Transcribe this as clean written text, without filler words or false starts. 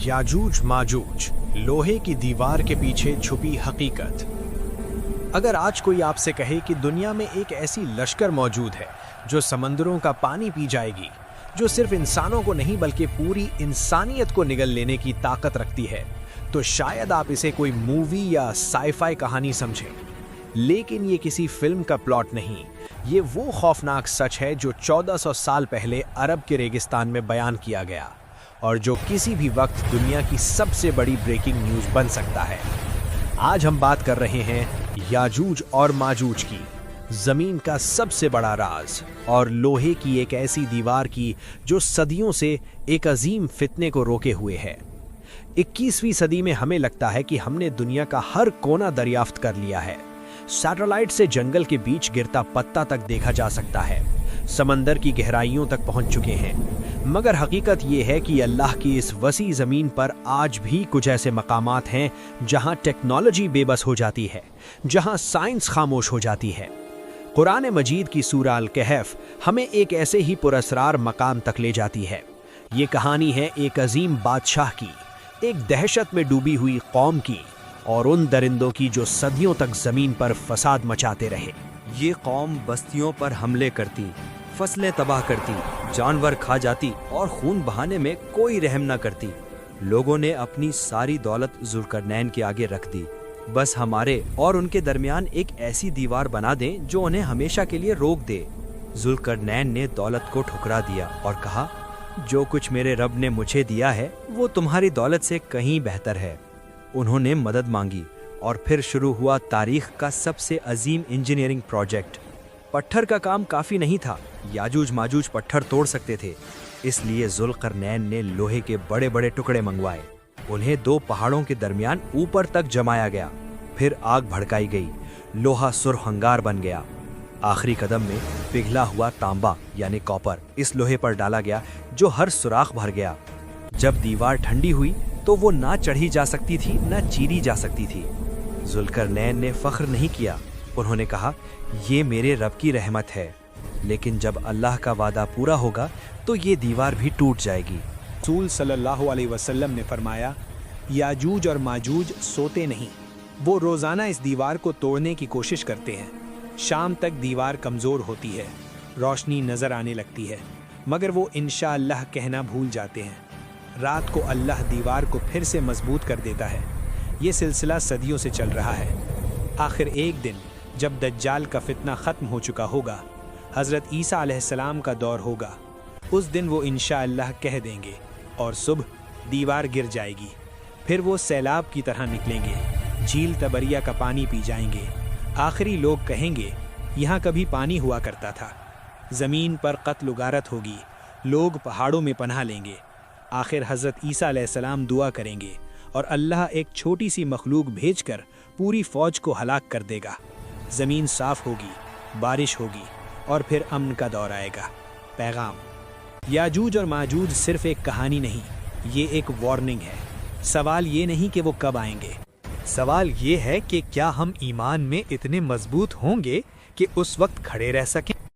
याजूज माजूज, लोहे की दीवार के पीछे छुपी हकीकत। अगर आज कोई आपसे कहे कि दुनिया में एक ऐसी लश्कर मौजूद है जो समंदरों का पानी पी जाएगी, जो सिर्फ इंसानों को नहीं बल्कि पूरी इंसानियत को निगल लेने की ताकत रखती है, तो शायद आप इसे कोई मूवी या साइफाई कहानी समझें। लेकिन ये किसी फिल्म का प्लॉट नहीं, ये वो खौफनाक सच है जो 1400 साल पहले अरब के रेगिस्तान में बयान किया गया और जो किसी भी वक्त दुनिया की सबसे बड़ी ब्रेकिंग न्यूज़ बन सकता है। आज हम बात कर रहे हैं याजूज और माजूज की, जमीन का सबसे बड़ा राज और लोहे की एक ऐसी दीवार की जो सदियों से एक अजीम फितने को रोके हुए है। 21वीं सदी में हमें लगता है कि हमने दुनिया का हर कोना दरियाफ्त कर लिया है। सैटेलाइट से जंगल के बीच गिरता पत्ता तक देखा जा सकता है, समंदर की गहराइयों तक पहुंच चुके हैं। मगर हकीकत ये है कि अल्लाह की इस वसी जमीन पर आज भी कुछ ऐसे मकामात हैं जहां टेक्नोलॉजी बेबस हो जाती है, जहां साइंस खामोश हो जाती है। कुरान मजीद की सूरा अल कहफ हमें एक ऐसे ही पुरअसरार मकाम तक ले जाती है। ये कहानी है एक अजीम बादशाह की, एक दहशत में डूबी हुई कौम की और उन दरिंदों की जो सदियों तक जमीन पर फसाद मचाते रहे। ये कौम बस्तियों पर हमले करती, फसलें तबाह करती, जानवर खा जाती और खून बहाने में कोई रहम न करती। लोगों ने अपनी सारी दौलत जुल्करनैन के आगे रख दी। बस हमारे और उनके दरमियान एक ऐसी दीवार बना दें जो उन्हें हमेशा के लिए रोक दे। जुल्करनैन ने दौलत को ठुकरा दिया और कहा, जो कुछ मेरे रब ने मुझे दिया है वो तुम्हारी दौलत से कहीं बेहतर है। उन्होंने मदद मांगी और फिर शुरू हुआ तारीख का सबसे अजीम इंजीनियरिंग प्रोजेक्ट। पत्थर का काम काफी नहीं था, याजूज माजूज पत्थर तोड़ सकते थे, इसलिए जुल्करनैन ने लोहे के बड़े बड़े टुकड़े मंगवाए। उन्हें 2 पहाड़ों के दरमियान ऊपर तक जमाया गया, फिर आग भड़काई गई, लोहा सुरहंगार बन गया। आखिरी कदम में पिघला हुआ तांबा यानी कॉपर इस लोहे पर डाला गया जो हर सुराख भर गया। जब दीवार ठंडी हुई तो वो ना चढ़ी जा सकती थी ना चीरी जा सकती थी। जुल्करनैन ने फख्र नहीं किया, उन्होंने कहा, ये मेरे रब की रहमत है, लेकिन जब अल्लाह का वादा पूरा होगा तो ये दीवार भी टूट जाएगी। रसूल सल्लल्लाहु अलैहि वसल्लम ने फरमाया, याजूज और माजूज सोते नहीं, वो रोज़ाना इस दीवार को तोड़ने की कोशिश करते हैं। शाम तक दीवार कमज़ोर होती है, रोशनी नज़र आने लगती है, मगर वो इंशाअल्लाह कहना भूल जाते हैं। रात को अल्लाह दीवार को फिर से मजबूत कर देता है। ये सिलसिला सदियों से चल रहा है। आखिर एक दिन जब दज्जाल का फितना ख़त्म हो चुका होगा, हज़रत ईसा अलैहिस्सलाम का दौर होगा, उस दिन वो इंशाअल्लाह कह देंगे और सुबह दीवार गिर जाएगी। फिर वो सैलाब की तरह निकलेंगे, झील तबरिया का पानी पी जाएंगे। आखिरी लोग कहेंगे, यहाँ कभी पानी हुआ करता था। ज़मीन पर कत्ल गारत होगी, लोग पहाड़ों में पनाह लेंगे। आखिर हज़रत ईसा अलैहिस्सलाम दुआ करेंगे और अल्लाह एक छोटी सी मखलूक भेजकर पूरी फ़ौज को हलाक कर देगा। ज़मीन साफ़ होगी, बारिश होगी और फिर अमन का दौर आएगा। पैगाम, याजूज और माजूज सिर्फ़ एक कहानी नहीं, ये एक वार्निंग है। सवाल ये नहीं कि वो कब आएंगे, सवाल ये है कि क्या हम ईमान में इतने मजबूत होंगे कि उस वक्त खड़े रह सकें।